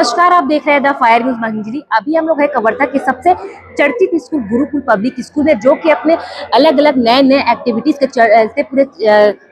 नमस्कार, आप देख रहे हैं द फायर न्यूज मंजरी। अभी हम लोग है कवर्धा के सबसे चर्चित स्कूल गुरुकुल पब्लिक स्कूल में, जो कि अपने अलग अलग नए एक्टिविटीज के चलते पूरे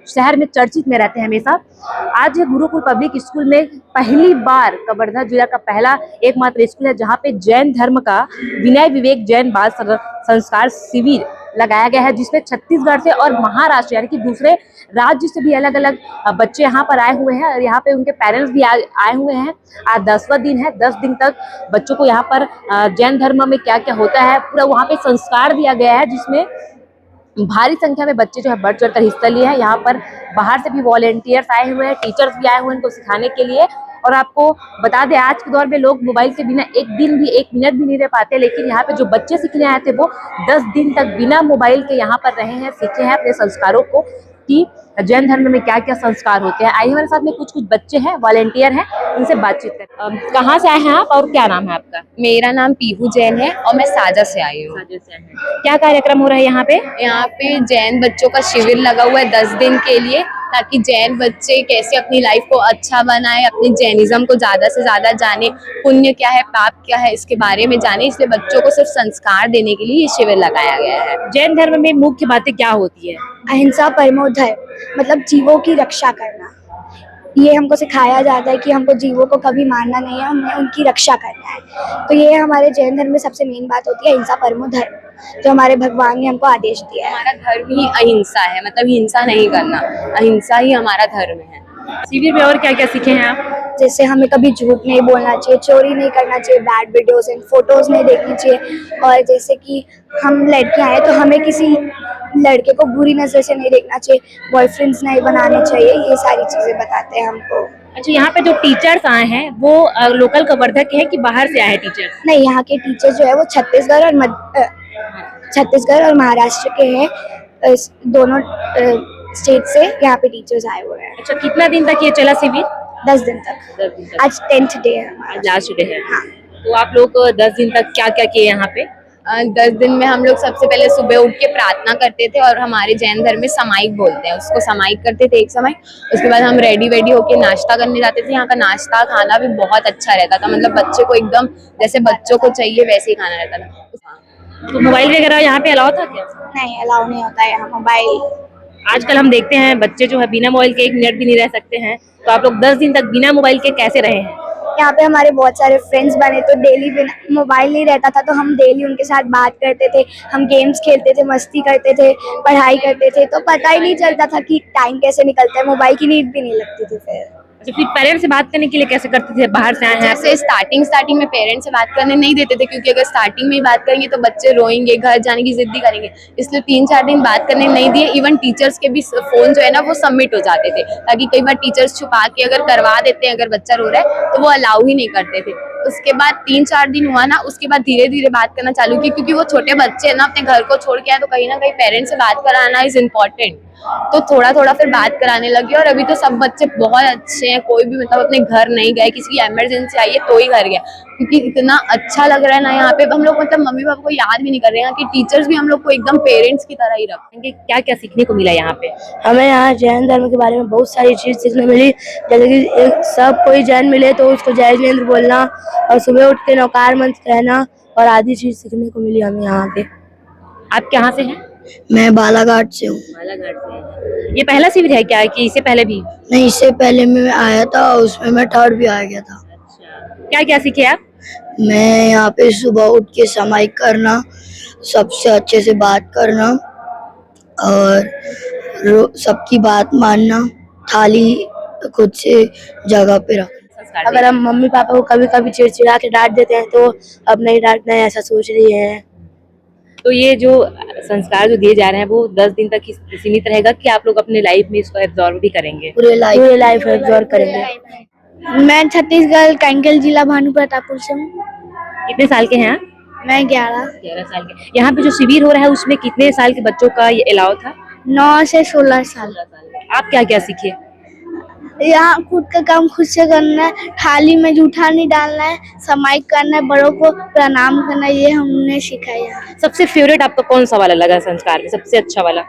शहर में चर्चित में रहते हैं हमेशा। आज गुरुकुल पब्लिक स्कूल में पहली बार कवर्धा जिला का पहला एकमात्र स्कूल है जहाँ पे जैन धर्म का विनय विवेक जैन बाल संस्कार शिविर लगाया गया है, जिसमें छत्तीसगढ़ से और महाराष्ट्र यानी कि दूसरे राज्य से भी अलग अलग बच्चे यहाँ पर आए हुए हैं और यहाँ पे उनके पेरेंट्स भी आए हुए हैं। आज 10वां दिन है। 10 दिन तक बच्चों को यहाँ पर जैन धर्म में क्या क्या होता है पूरा वहाँ पे संस्कार दिया गया है, जिसमें भारी संख्या में बच्चे जो है बढ़ चढ़कर हिस्सा लिए हैं। यहाँ पर बाहर से भी वॉलेंटियर्स आए हुए हैं, टीचर्स भी आए हुए हैं इनको सिखाने के लिए। और आपको बता दें, आज के दौर में लोग मोबाइल के बिना एक दिन भी, एक मिनट भी नहीं रह पाते, लेकिन यहाँ पे जो बच्चे सीखने आए थे वो 10 दिन तक बिना मोबाइल के यहाँ पर रहे हैं, सीखे हैं अपने संस्कारों को कि जैन धर्म में क्या क्या संस्कार होते हैं। आइए हमारे साथ में कुछ बच्चे हैं, वॉलेंटियर हैं, उनसे बातचीत करते हैं। कहाँ से आए हैं आप और क्या नाम है आपका? मेरा नाम पीहू जैन है और मैं साजा से आई हूँ। क्या कार्यक्रम हो रहा है यहाँ पे? यहाँ पे जैन बच्चों का शिविर लगा हुआ है 10 दिन के लिए, ताकि जैन बच्चे कैसे अपनी लाइफ को अच्छा बनाए, अपनी जैनिज्म को ज्यादा से ज्यादा जाने, पुण्य क्या है पाप क्या है इसके बारे में जाने। इसलिए बच्चों को सिर्फ संस्कार देने के लिए ये शिविर लगाया गया है। जैन धर्म में मुख्य बातें क्या होती है? अहिंसा परमो धर्म, मतलब जीवों की रक्षा करना। ये हमको सिखाया जाता है कि हमको जीवों को कभी मारना नहीं है, हमें उनकी रक्षा करना है। तो ये हमारे जैन धर्म में सबसे मेन बात होती है, अहिंसा परमो धर्म, जो हमारे भगवान ने हमको आदेश दिया है। हमारा धर्म ही अहिंसा है, मतलब हिंसा नहीं करना, अहिंसा ही हमारा धर्म है। शिविर में और क्या क्या सीखे हैं आप? जैसे हमें कभी झूठ नहीं बोलना चाहिए, चोरी नहीं करना चाहिए, बैड वीडियोस एंड फोटोज नहीं देखनी चाहिए। और जैसे कि हम लड़कियां हैं तो हमें किसी लड़के को बुरी नजर से नहीं देखना चाहिए, बॉयफ्रेंड्स नहीं बनाने चाहिए। ये सारी चीजें बताते हैं हमको। अच्छा, यहाँ पे जो टीचर्स आए हैं वो लोकल कवर्धा के हैं कि बाहर से आए हैं टीचर्स? नहीं, यहाँ के टीचर जो है वो छत्तीसगढ़ और महाराष्ट्र के हैं। दोनों स्टेट से यहाँ पे टीचर्स आए हुए हैं। अच्छा, कितना दिन तक ये चला शिविर? 10 दिन तक। आज 10th डे है हमारा। आज लास्ट डे है। हाँ। तो आप लोग 10 दिन तक क्या क्या किए यहाँ पे? 10 दिन में हम लोग सबसे पहले सुबह उठ के प्रार्थना करते थे, और हमारे जैन धर्म में समाइक बोलते हैं उसको, समाइक करते थे एक समय। उसके बाद हम रेडी होके नाश्ता करने जाते थे। यहाँ का नाश्ता खाना भी बहुत अच्छा रहता था, मतलब बच्चे को एकदम जैसे बच्चों को चाहिए वैसे ही खाना रहता था। तो मोबाइल वगैरह यहाँ पे अलाउ था क्या? नहीं, अलाउ नहीं होता है यहाँ मोबाइल। आजकल हम देखते हैं बच्चे जो है बिना मोबाइल के एक मिनट भी नहीं रह सकते हैं, तो आप लोग 10 दिन तक बिना मोबाइल के कैसे रहे हैं? यहाँ पे हमारे बहुत सारे फ्रेंड्स बने, तो डेली बिना मोबाइल नहीं रहता था तो हम डेली उनके साथ बात करते थे, हम गेम्स खेलते थे, मस्ती करते थे, पढ़ाई करते थे। तो पता ही नहीं चलता था कि टाइम कैसे निकलता है, मोबाइल की नीड भी नहीं लगती थी। फिर पेरेंट्स से बात करने के लिए कैसे करते थे? बाहर से आए हैं? जैसे स्टार्टिंग में पेरेंट्स से बात करने नहीं देते थे, क्योंकि अगर स्टार्टिंग में ही बात करेंगे तो बच्चे रोएंगे, घर जाने की जिद्दी करेंगे। इसलिए 3-4 दिन बात करने नहीं दिए। इवन टीचर्स के भी फोन जो है ना वो सबमिट हो जाते थे, ताकि कई बार टीचर्स छुपा के अगर करवा देते हैं, अगर बच्चा रो रहा है तो वो अलाउ ही नहीं करते थे। उसके बाद 3-4 दिन हुआ ना, उसके बाद धीरे धीरे बात करना चालू की, क्योंकि वो छोटे बच्चे है ना, अपने घर को छोड़ के आए, तो कहीं ना कहीं पेरेंट्स से बात कराना इज इम्पोर्टेंट। तो थोड़ा थोड़ा फिर बात कराने लगे, और अभी तो सब बच्चे बहुत अच्छे हैं। कोई भी मतलब अपने घर नहीं गए, किसी की इमरजेंसी आई है तो ही घर गया, क्योंकि इतना अच्छा लग रहा है ना यहाँ पे। हम लोग मतलब मम्मी पापा को याद भी नहीं कर रहे हैं कि टीचर्स भी हम लोग को एकदम पेरेंट्स की तरह ही रखेंगे। क्या क्या सीखने को मिला यहाँ पे? हमें यहाँ जैन धर्म के बारे में बहुत सारी चीज सीखने मिली। जैसे कि सब कोई जैन मिले तो उसको जय जिनेंद्र बोलना, और सुबह उठ के नौकार मंत्र कहना, और आदि चीज सीखने को मिली हमें यहाँ पे। आप कहाँ से हैं? मैं बालाघाट से हूँ। बालाघाट से। ये पहला शिविर है क्या कि इससे पहले भी? नहीं, इससे पहले मैं आया था, उसमें मैं 3rd भी आ गया था। अच्छा, क्या क्या सीखे आप? मैं यहाँ पे सुबह उठ के समाइक करना, सबसे अच्छे से बात करना, और सबकी बात मानना, थाली खुद से जगह पे रखना। अगर हम मम्मी पापा को कभी कभी चिड़चिड़ा के डांट देते हैं तो अब नहीं डांटना है, ऐसा सोच रही है। तो ये जो संस्कार जो दिए जा रहे हैं वो 10 दिन तक सीमित रहेगा कि आप लोग अपने लाइफ में इसको एब्जॉर्व भी करेंगे? पूरे लाइफ एब्जॉर्व करेंगे। मैं छत्तीसगढ़ कांकेर जिला भानु प्रतापपुर से हूँ। कितने साल के हैं आप? मैं 11 साल के। यहाँ पे जो शिविर हो रहा है उसमें कितने साल के बच्चों का ये अलाउ था? 9 से 16 साल। आप क्या क्या सीखे? यहाँ खुद का काम खुद से करना है, थाली में जूठा नहीं डालना है, समाइक करना है, बड़ों को प्रणाम करना है, ये हमने सीखा है यहाँ। सबसे फेवरेट आपका कौन सा वाला लगा संस्कार में, सबसे अच्छा वाला?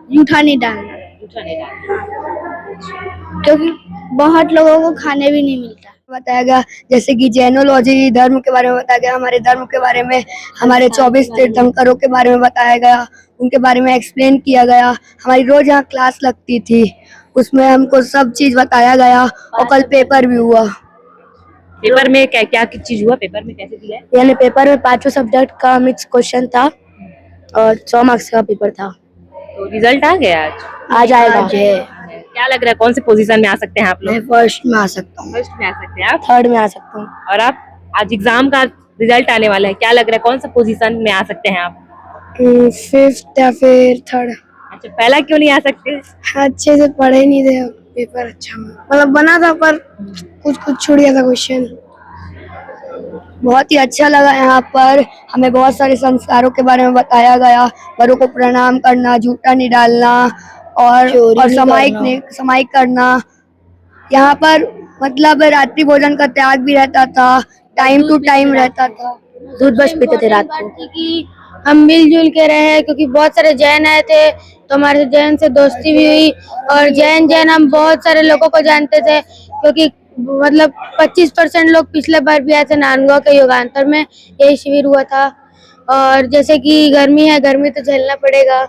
जूठा नहीं डालना। जूठा नहीं डालना। क्योंकि बहुत लोगों को खाने भी नहीं मिलता। बताया गया जैसे कि जैनोलॉजी धर्म के बारे में बताया गया, हमारे धर्म के बारे में, हमारे 24 तीर्थंकरों के बारे में बताया गया, उनके बारे में एक्सप्लेन किया गया। हमारी रोज यहाँ क्लास लगती थी, उसमें हमको सब चीज बताया गया और कल पेपर भी हुआ। पेपर में क्या क्या चीज हुआ, पेपर में कैसे दिया है? यानी पेपर में 5 सब्जेक्ट का मिक्स क्वेश्चन था और 100 मार्क्स का पेपर था। तो रिजल्ट आ गया आज? आज आएगा। क्या लग रहा है कौन से पोजीशन में आ सकते हैं आप लोग? मैं फर्स्ट में आ सकता हूँ। फर्स्ट में आ सकते हैं आप। 3rd में आ सकता हूँ। और आप? आज एग्जाम का रिजल्ट आने वाला है, क्या लग रहा है कौन सा पोजीशन में आ सकते हैं आप? 5th या फिर 3rd। अच्छा, पहला क्यों नहीं आ सकते? अच्छे से पढ़े नहीं थे, पेपर अच्छा मतलब बना था पर कुछ छूट गया था क्वेश्चन। बहुत ही अच्छा लगा यहाँ पर, हमें बहुत सारे संस्कारों के बारे में बताया गया, बड़ों को प्रणाम करना, जूता नहीं डालना और समाई करना। यहाँ पर मतलब रात्रि भोजन का त्याग भी रहता था, टाइम टू टाइम रहता था। दूध बस पीते थे रात को। कि हम मिलजुल के रहे, क्योंकि बहुत सारे जैन आए थे तो हमारे जैन से दोस्ती भी हुई। और जैन हम बहुत सारे लोगों को जानते थे, क्योंकि मतलब 25% लोग पिछले बार भी आए थे नांदगांव के युगांतर में, यही शिविर हुआ था। और जैसे कि गर्मी है, गर्मी तो झेलना पड़ेगा,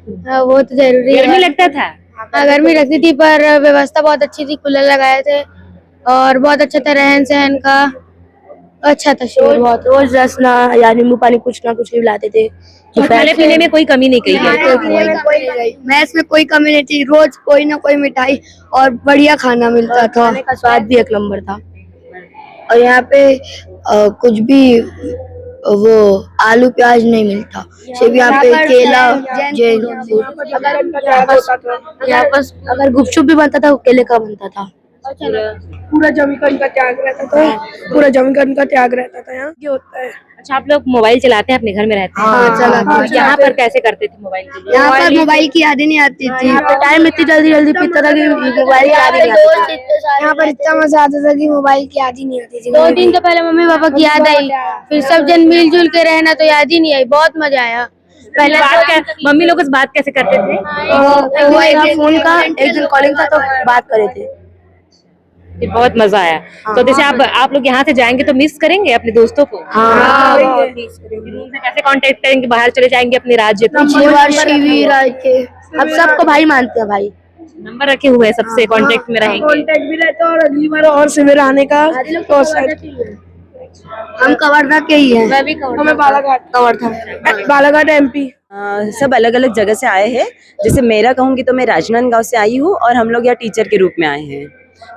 वो तो जरूरी है। गर्मी लगता था? हाँ, गर्मी लगती थी पर व्यवस्था बहुत अच्छी थी, कूलर लगाए थे और बहुत अच्छा था रहन सहन का, अच्छा था शिविर बहुत। रोज रसना या नींबू पानी कुछ ना कुछ लाते थे। और खाने पीने में कोई कमी नहीं की गई? मैथ्स में कोई कमी नहीं थी, रोज कोई ना कोई मिठाई और बढ़िया खाना मिलता था। खाने का स्वाद भी 1 नंबर था। और यहाँ पे कुछ भी वो आलू प्याज नहीं मिलता, सिर्फ यहाँ पे केला यहाँ पर अगर गुपचुप भी बनता था वो केले का बनता था। पूरा जमीकंद का त्याग रहता था, पूरा जमीकंद का त्याग रहता था। यहाँ ये होता है। अच्छा, आप लोग मोबाइल चलाते हैं, अपने घर में रहते हैं? हाँ, तो यहाँ पर कैसे करते थे मोबाइल के लिए? यहाँ पर मोबाइल की याद ही नहीं आती थी। टाइम इतनी जल्दी बीतता था कि मोबाइल की याद ही नहीं आती थी। यहाँ पर इतना मजा आता था कि मोबाइल की याद ही नहीं आती थी। 2 दिन तो पहले मम्मी पापा की याद आई, फिर सब जन मिलजुल के रहना तो याद ही नहीं आई, बहुत मजा आया। पहले मम्मी लोग से बात कैसे करते थे? वो एक दिन फोन का, एक दिन कॉलिंग का, तो बात करे थे। ये बहुत मजा आया। तो जैसे आप लोग यहाँ से जाएंगे तो मिस करेंगे अपने दोस्तों को? हाँ, उनसे कैसे कांटेक्ट करेंगे? बाहर चले जाएंगे अपने राज्य तो? अब सबको भाई मानते हैं भाई। नंबर रखे हुए हैं, सबसे कांटेक्ट में रहेंगे। कांटेक्ट भी रहता है और अगली बार और शिविर आने का तो हम कवर्धा के ही हैं। हमें बालाघाट MP। सब अलग अलग जगह से आए हैं। जैसे मेरा कहूँगी तो मैं राजनांदगांव से आई हूँ और हम लोग यहाँ टीचर के रूप में आए हैं।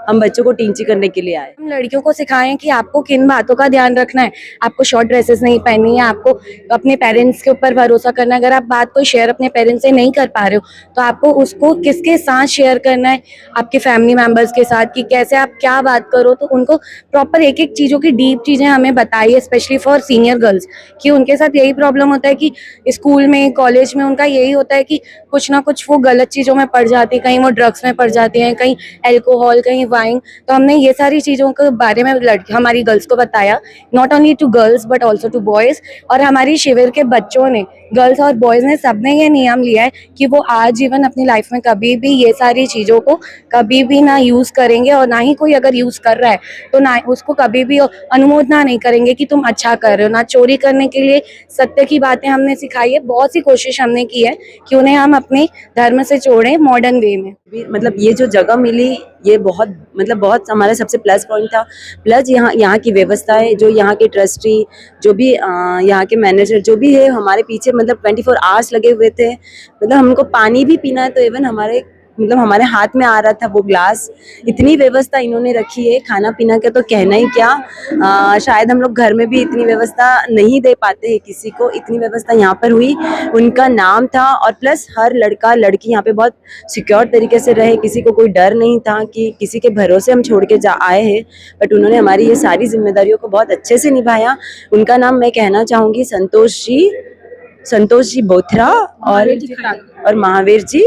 हम बच्चों को टीचिंग करने के लिए आए। हम लड़कियों को सिखाएं कि आपको किन बातों का ध्यान रखना है। आपको शॉर्ट ड्रेसेस नहीं पहननी है, आपको अपने पेरेंट्स के ऊपर भरोसा करना है। अगर आप बात कोई शेयर अपने पेरेंट्स से नहीं कर पा रहे हो तो आपको उसको किसके साथ शेयर करना है, आपके फैमिली मेम्बर्स के साथ, कि कैसे आप क्या बात करो। तो उनको प्रॉपर एक एक चीज़ों की डीप चीज़ें हमें बताइए, स्पेशली फॉर सीनियर गर्ल्स, कि उनके साथ यही प्रॉब्लम होता है कि स्कूल में, कॉलेज में उनका यही होता है कि कुछ ना कुछ वो गलत चीज़ों में पड़ जाती है, कहीं वो ड्रग्स में पड़ जाती हैं, कहीं एल्कोहल, कहीं वाइन। तो हमने ये सारी चीज़ों के बारे में हमारी गर्ल्स को बताया, not only to girls but also to boys. और हमारी शिविर के बच्चों ने, गर्ल्स और बॉयज़ ने, सबने ये नियम लिया है कि वो आजीवन अपनी लाइफ में कभी भी ये सारी चीज़ों को कभी भी ना यूज़ करेंगे, और ना ही कोई अगर यूज़ कर रहा है तो ना उसको कभी भी अनुमोदना नहीं करेंगे कि तुम अच्छा कर रहे हो। ना चोरी करने के लिए सत्य की बातें हमने सिखाई है। बहुत सी कोशिश हमने की है कि उन्हें हम अपने धर्म से जोड़ें मॉडर्न वे में। मतलब ये जो जगह मिली ये बहुत हमारा सबसे प्लस पॉइंट था। प्लस यहाँ की व्यवस्थाएं, जो यहाँ के ट्रस्टी, जो भी यहाँ के मैनेजर जो भी है, हमारे पीछे 24 आवर्स लगे हुए थे। हमको पानी भी पीना है तो इवन हमारे हाथ में आ रहा था वो ग्लास। इतनी व्यवस्था इन्होंने रखी है, खाना पीना का तो कहना ही क्या। शायद हम लोग घर में भी इतनी व्यवस्था नहीं दे पाते हैं किसी को, इतनी व्यवस्था यहाँ पर हुई। उनका नाम था और प्लस हर लड़का लड़की यहाँ पे बहुत सिक्योर तरीके से रहे, किसी को कोई डर नहीं था कि किसी के भरोसे हम छोड़ के आए हैं। बट उन्होंने हमारी ये सारी जिम्मेदारियों को बहुत अच्छे से निभाया। उनका नाम मैं कहना चाहूँगी संतोष जी बोथरा और महावीर जी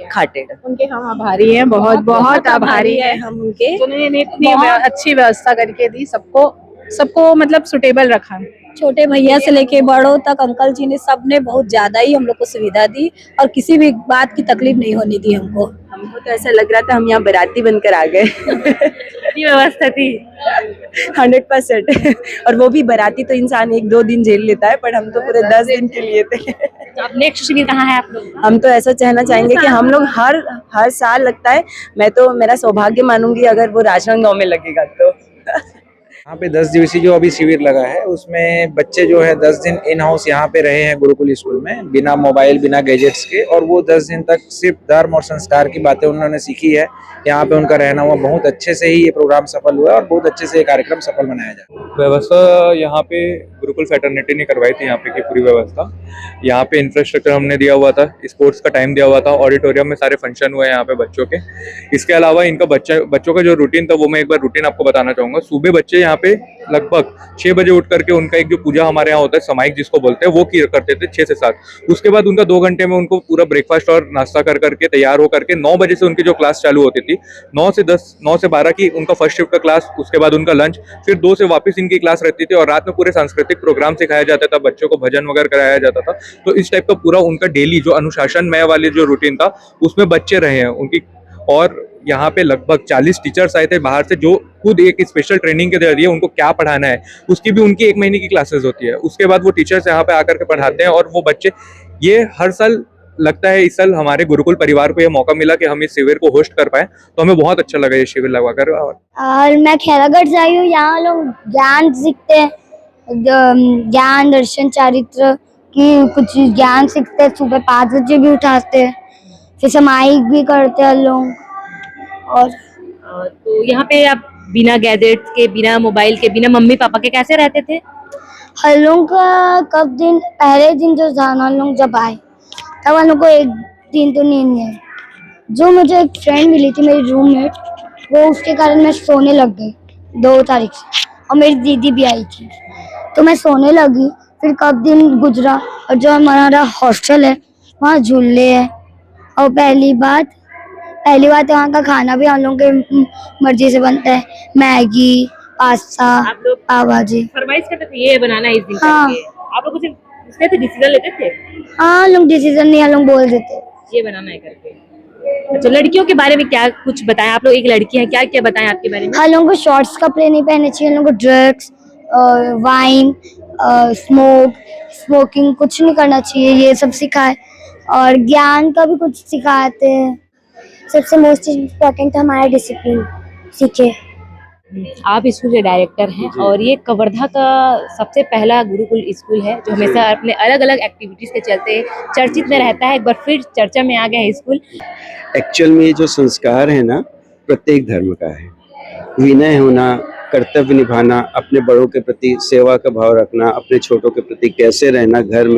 खाटेड़। उनके हम आभारी हैं, बहुत बहुत आभारी हैं हम उनके, उन्होंने इतनी अच्छी व्यवस्था करके दी सबको। सबको मतलब सुटेबल रखा। छोटे भैया से लेके बड़ों तक अंकल जी ने सबने बहुत ज्यादा ही हम लोग को सुविधा दी और किसी भी बात की तकलीफ नहीं होने दी हमको। हमको तो ऐसा लग रहा था हम यहाँ बाराती बनकर आ गए। इतनी व्यवस्था थी। 100%। और वो भी बाराती तो इंसान 1-2 दिन झेल लेता है, पर हम तो पूरे 10 दिन के लिए थे। तो अब नेक्स्ट शिविर कहाँ है आप लोग? हम तो ऐसा कहना चाहेंगे कि हम लोग हर साल लगता है। मैं तो मेरा सौभाग्य मानूंगी अगर वो राजनांदगांव में लगेगा तो। यहाँ पे 10 दिवसीय जो अभी शिविर लगा है उसमें बच्चे जो है 10 दिन इन हाउस यहाँ पे रहे हैं गुरुकुल स्कूल में, बिना मोबाइल बिना गैजेट्स के, और वो 10 दिन तक सिर्फ धर्म और संस्कार की बातें उन्होंने सीखी है। यहाँ पे उनका रहना हुआ बहुत अच्छे से ही ये प्रोग्राम सफल हुआ और बहुत अच्छे से ये कार्यक्रम सफल मनाया जाए। व्यवस्था यहाँ पे गुरुकुल फैटर्निटी ने करवाई थी, यहाँ पे की पूरी व्यवस्था। यहाँ पे इंफ्रास्ट्रक्चर हमने दिया हुआ था, स्पोर्ट्स का टाइम दिया हुआ था, ऑडिटोरियम में सारे फंक्शन हुए हैं यहाँ पे बच्चों के। इसके अलावा इनका बच्चों का जो रूटीन था वो मैं एक बार रूटीन आपको बताना चाहूंगा। सुबह बच्चे यहाँ पे लगभग 6 बजे उठ करके उनका एक जो पूजा हमारे यहाँ होता है समाइक जिसको बोलते हैं वो करते थे 6 से 7। उसके बाद उनका 2 घंटे में उनको पूरा ब्रेकफास्ट और नाश्ता कर करके तैयार हो करके 9 बजे से उनकी जो क्लास चालू होती थी, 9 से 12 की उनका फर्स्ट शिफ्ट का क्लास, उसके बाद उनका लंच, फिर 2 से वापस इनकी क्लास रहती थी और रात में पूरे सांस्कृतिक प्रोग्राम सिखाया जाता था, बच्चों को भजन वगैरह कराया जाता था। तो इस टाइप का पूरा उनका डेली जो अनुशासनमय वाले जो रूटीन था उसमें बच्चे रहे हैं उनकी। और यहाँ पे लगभग 40 टीचर्स आए थे बाहर से जो खुद एक स्पेशल ट्रेनिंग के जरिए उनको क्या पढ़ाना है उसकी भी उनकी 1 महीने की क्लासेस होती है। उसके बाद वो टीचर्स यहाँ पे आकर के पढ़ाते हैं और वो बच्चे, ये हर साल लगता है, इस साल हमारे गुरुकुल परिवार को ये मौका मिला कि हम इस शिविर को होस्ट कर पाए, तो हमें बहुत अच्छा लगा ये शिविर लगवाकर। और मैं खैरागढ़ से आई हूँ। यहाँ लोग ज्ञान सीखते हैं, ज्ञान दर्शन चारित्र की कुछ ज्ञान सीखते हैं। सुबह 5 बजे भी उठाते हैं, फिर समाहिक भी करते हैं लोग। और तो यहाँ पे आप बिना गैजेट्स के, बिना मोबाइल के, बिना मम्मी पापा के कैसे रहते थे? हम लोग का पहले दिन जो था ना, हम लोग जब आए तब हम लोग को 1 दिन तो नींद नहीं है। जो मुझे एक फ्रेंड मिली थी, मेरी रूममेट, वो उसके कारण मैं सोने लग गई 2 तारीख से, और मेरी दीदी भी आई थी तो मैं सोने लगी। फिर कब दिन गुजरा और जो हमारा हॉस्टल है वहाँ झूले है, और पहली बात वहाँ का खाना भी हम लोग के मर्जी से बनता है, मैगी, पास्ता, पाव भाजी। फरमाइश करते थे ये बनाना इस दिन हाँ। करके। आप लोग कुछ डिसीजन लेते थे? हाँ, लोग डिसीजन नहीं, हम लोग बोल देते ये बनाना है करके। अच्छा, लड़कियों के बारे में क्या कुछ बताएं? आप लोग एक लड़की हैं, क्या क्या बताएं आपके बारे में? हम लोगों को शॉर्ट्स कपड़े नहीं पहनने चाहिए, हम लोगों को ड्रग्स, वाइन, स्मोकिंग कुछ नहीं करना चाहिए, ये सब सिखाए। और ज्ञान का भी कुछ सिखाते हैं। सबसे मोस्ट इम्पोर्टेंट हमारा डिसिप्लिन सीखे। आप स्कूल के डायरेक्टर हैं और ये कवर्धा का सबसे पहला गुरुकुल स्कूल है जो हमेशा अपने अलग अलग एक्टिविटीज के चलते चर्चित में रहता है। एक बार फिर चर्चा में आ गया है स्कूल। एक्चुअल में ये जो संस्कार है ना, प्रत्येक धर्म का है। विनय होना, कर्तव्य निभाना, अपने बड़ों के प्रति सेवा का भाव रखना, अपने छोटों के प्रति कैसे रहना, घर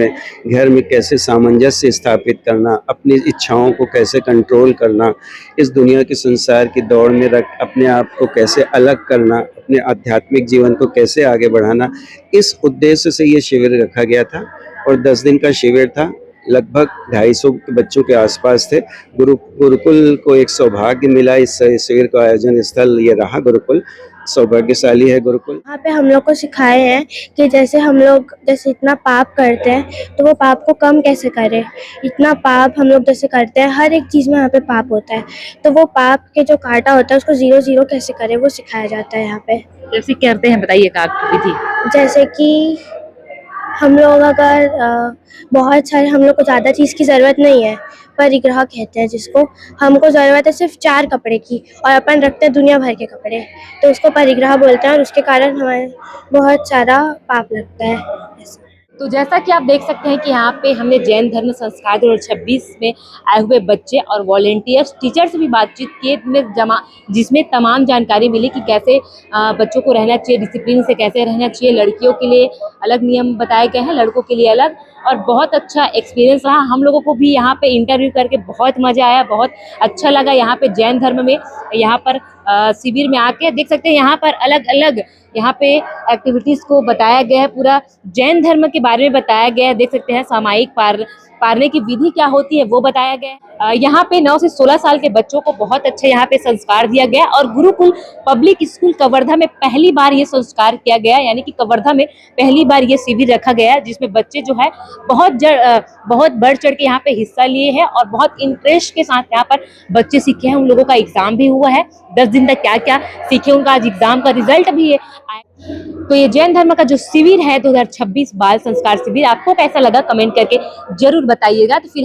में कैसे सामंजस्य स्थापित करना, अपनी इच्छाओं को कैसे कंट्रोल करना, इस दुनिया के संसार की दौड़ में रख अपने आप को कैसे अलग करना, अपने आध्यात्मिक जीवन को कैसे आगे बढ़ाना, इस उद्देश्य से ये शिविर रखा गया था। और 10 दिन का शिविर था, लगभग 250 के बच्चों के आसपास थे। गुरुकुल को एक सौभाग्य मिला, इस शिविर का आयोजन स्थल ये रहा गुरुकुल, सौभाग्यशाली है गुरुकुल। यहाँ पे हम लोग को सिखाए हैं कि जैसे हम लोग इतना पाप करते हैं तो वो पाप को कम कैसे करें। इतना पाप हम लोग जैसे करते हैं, हर एक चीज़ में यहाँ पे पाप होता है, तो वो पाप के जो कांटा होता है उसको 0-0 कैसे करें वो सिखाया जाता है यहाँ पे। कैसे करते हैं बताइए विधि। जैसे कि हम लोग अगर बहुत सारे, हम लोग को ज़्यादा चीज़ की ज़रूरत नहीं है, परिग्रह कहते हैं जिसको, हमको ज़रूरत है सिर्फ 4 कपड़े की और अपन रखते हैं दुनिया भर के कपड़े, तो उसको परिग्रह बोलते हैं और उसके कारण हमें बहुत सारा पाप लगता है। तो जैसा कि आप देख सकते हैं कि यहाँ पे हमने जैन धर्म संस्कार 2026 में आए हुए बच्चे और वॉलेंटियर्स टीचर से भी बातचीत की, जिसमें तमाम जानकारी मिली कि कैसे बच्चों को रहना चाहिए, डिसिप्लिन से कैसे रहना चाहिए। लड़कियों के लिए अलग नियम बताए गए हैं, लड़कों के लिए अलग, और बहुत अच्छा एक्सपीरियंस रहा। हम लोगों को भी यहाँ पे इंटरव्यू करके बहुत मज़ा आया, बहुत अच्छा लगा। यहाँ पे जैन धर्म में यहाँ पर शिविर में आके देख सकते हैं यहाँ पर अलग अलग यहाँ पे एक्टिविटीज़ को बताया गया है, पूरा जैन धर्म के बारे में बताया गया है। देख सकते हैं सामायिक पारने की विधि क्या होती है वो बताया गया है। यहाँ पे 9 से 16 साल के बच्चों को बहुत अच्छे यहाँ पे संस्कार दिया गया और गुरुकुल पब्लिक स्कूल कवर्धा में पहली बार ये संस्कार किया गया, यानी कि कवर्धा में पहली बार ये शिविर रखा गया है, जिसमें बच्चे जो है बहुत बढ़ चढ़ के यहाँ पे हिस्सा लिए हैं और बहुत इंटरेस्ट के साथ यहाँ पर बच्चे सीखे हैं। उन लोगों का एग्जाम भी हुआ है, 10 दिन तक क्या क्या सीखे उनका आज एग्जाम का रिजल्ट भी है। तो ये जैन धर्म का जो शिविर है 2026 बाल संस्कार शिविर आपको कैसा लगा कमेंट करके जरूर बताइएगा। तो फिर